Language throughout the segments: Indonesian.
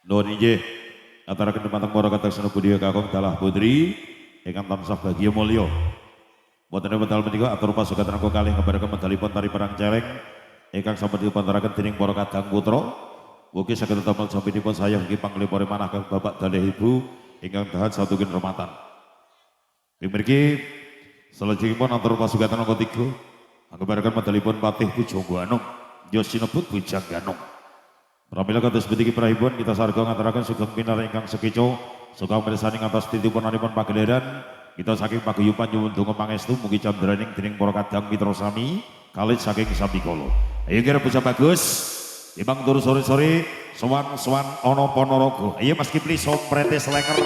Nuhun inggih aturaken dumateng para kataksana budaya kakung dalah putri ingkang tansah bahagia mulya. Boten medal menika atur pasukan rangka kalih ngebaraken medalipun tari perang celeng ingkang sampun dipanturaken dening para kadang putra. Mugi saged damel sampinipun saya nggih panglipure manah kang Bapak dalih Ibu ingkang dahat satunggal rematan. Mriki salajengipun atur pasukan rangka 3 ngebaraken medalipun Patih Pujangganong ya sinebut Bujangganong. Pramila kados pundi prahipun kita sarga ngaturaken sugeng pinareng ingkang sekeca sugeng mirsani ngatos titipunanipun pagelaran kita saking paguyuban nyuwun donga pangestu mugi candraning dening para kadang mitra sami kalih saking sambikala. Ayo kira bocah bagus timbang turu sore-sore sowan-sowan ana Ponorogo. Ayo Mas Kipli soprete slenger.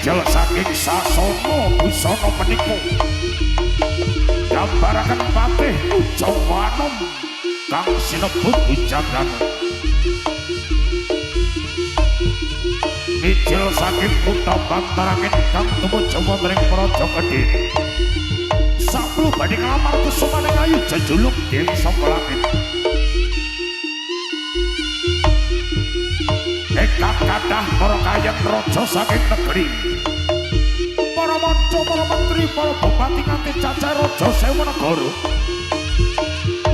Bijal saking Sasana busana menika gambaraken Patih Pujangganong kang sinebut Bujangganong. Bijal saking kutha Bantarangin kang tumuju wonten ing Praja Kedhiri. Saplu badhe nglamar kusumaning ayu jejuluk Dewi Saka Langit. Ekak kathah para kayang raja saking negeri. Para manca, para menteri, para bupati nganti cacah raja sewu negara.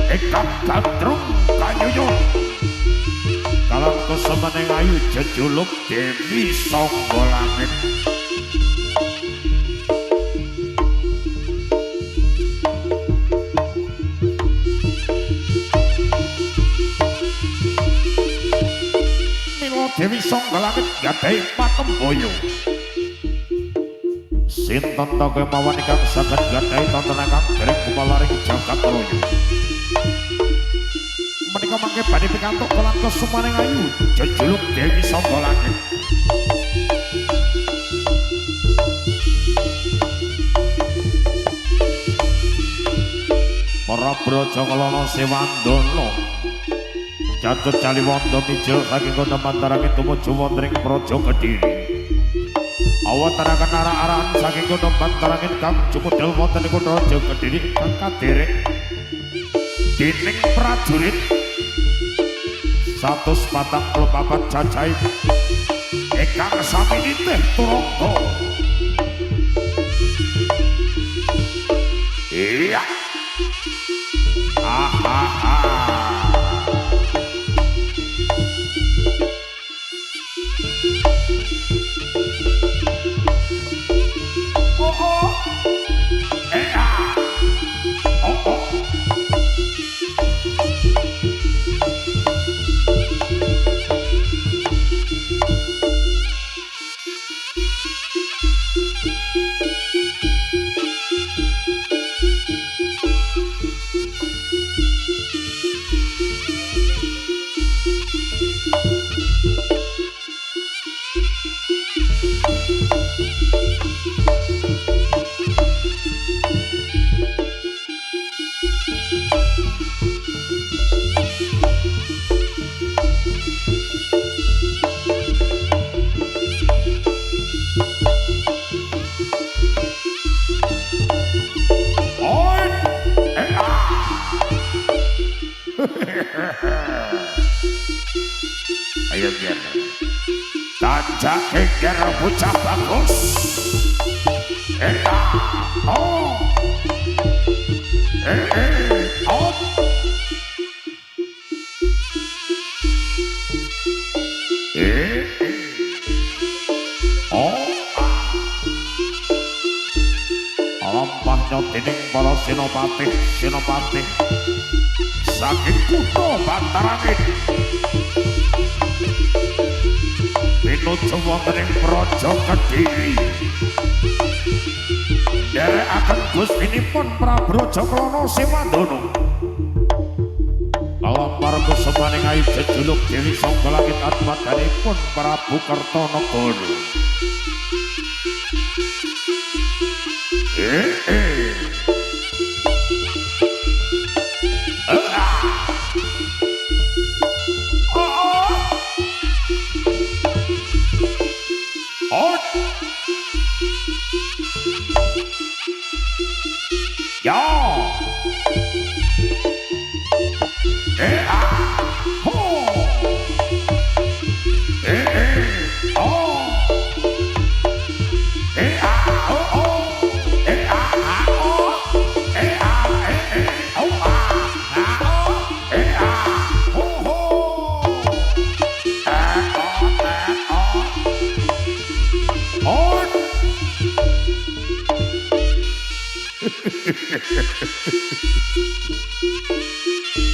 Ekak gandrung kanyuyun. Kalang kusumaning ayu jejuluk Dewi Saka Langit. Dewi Saka Langit gadhahi patemboyo. Sinten ta kemawon ingkang saged gadhahi tontonan kang dereng kumalaring jagat raya. Menika mangke badhe pikantuk kelan kusumaning ayu jejuluk Dewi Saka Langit. Para braja kalana Sewandana Jatuh Caliwondo mijil saking kota Bantarangin tumuju wonten ing Praja Kedhiri. Awataraken arah-arahan saking kota Bantarangin kang cumudel wonten ing Praja Kedhiri kang kaderek dening prajurit 144 cacahe ingkang sami nitih turangga. Iya. Tanjak geger bocah bagus. Oh. Oh. Lampahnya dening para senopati saking kutha Bantarangin pinuju wonten ing Praja Kedhiri nderekaken gustinipun Prabu Rajakrana Sewandana kalamarga semaning ayu jejuluk Dewi Sangga Langit atmadanipun Prabu Kertanagara.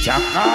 Jaka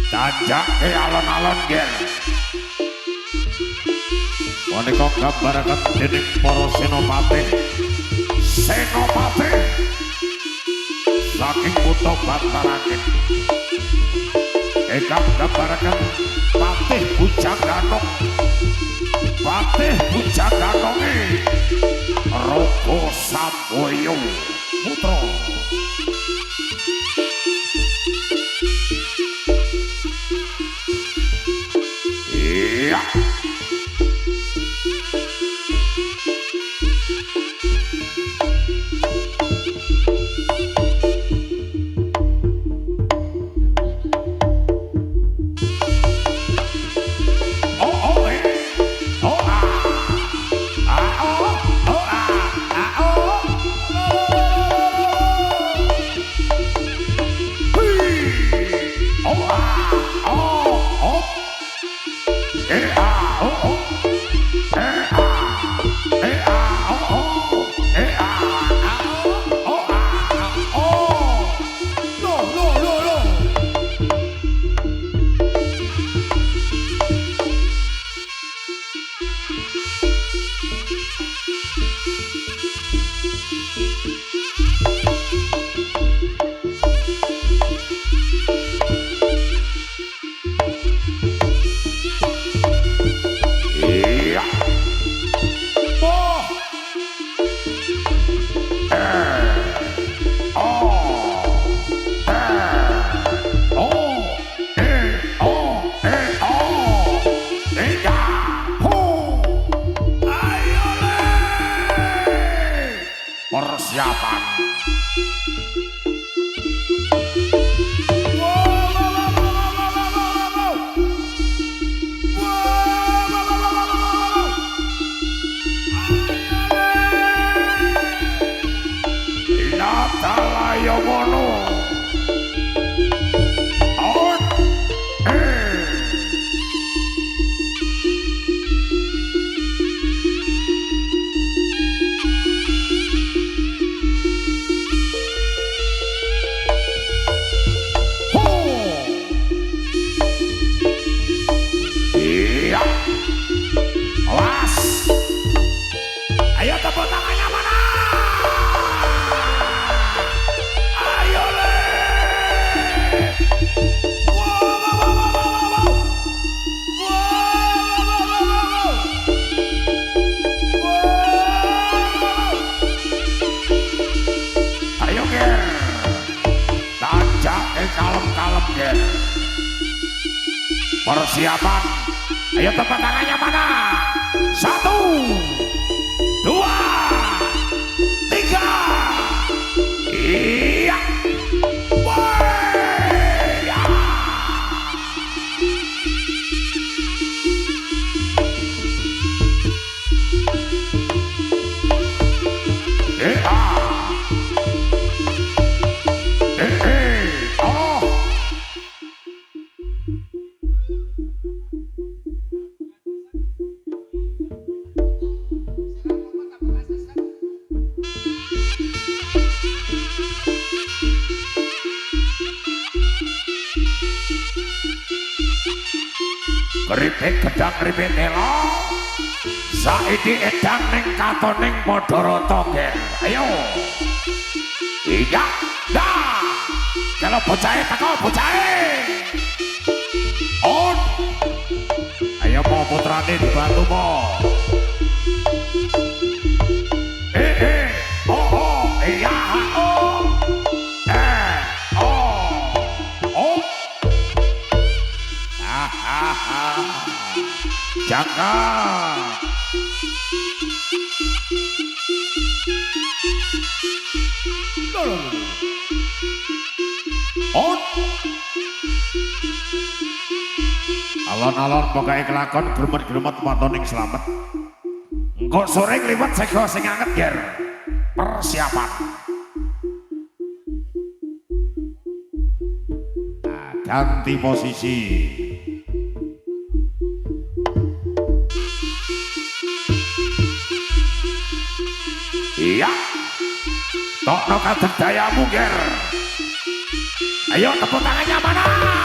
Tanjak ke alon-alon ger menika gambaraken dening para senopati saking kutha Bantarangin ingkang gambaraken Patih Bujaganong Raga Samboyo putra. Iya. persiapan. Natalayo ngono. Kalem-kalem ger. Persiapan. Ayo tepuk tangannya mana? 1, 2, 3. Iya. Keripik gedang keripik telo saiki edang ning katoning padha rata ger. Ayo iya dah kalau bocahe teko bocahe on ayo mau putrane dibantu mo oh iya oh Jaka on alon-alon pokoke kelakon gremet-gremet matoning slamet engko sore liwat sego sing anget ger persiapan ganti posisi. Iya, tokno kadek dayamu ger. Ayo tepuk tangannya mana?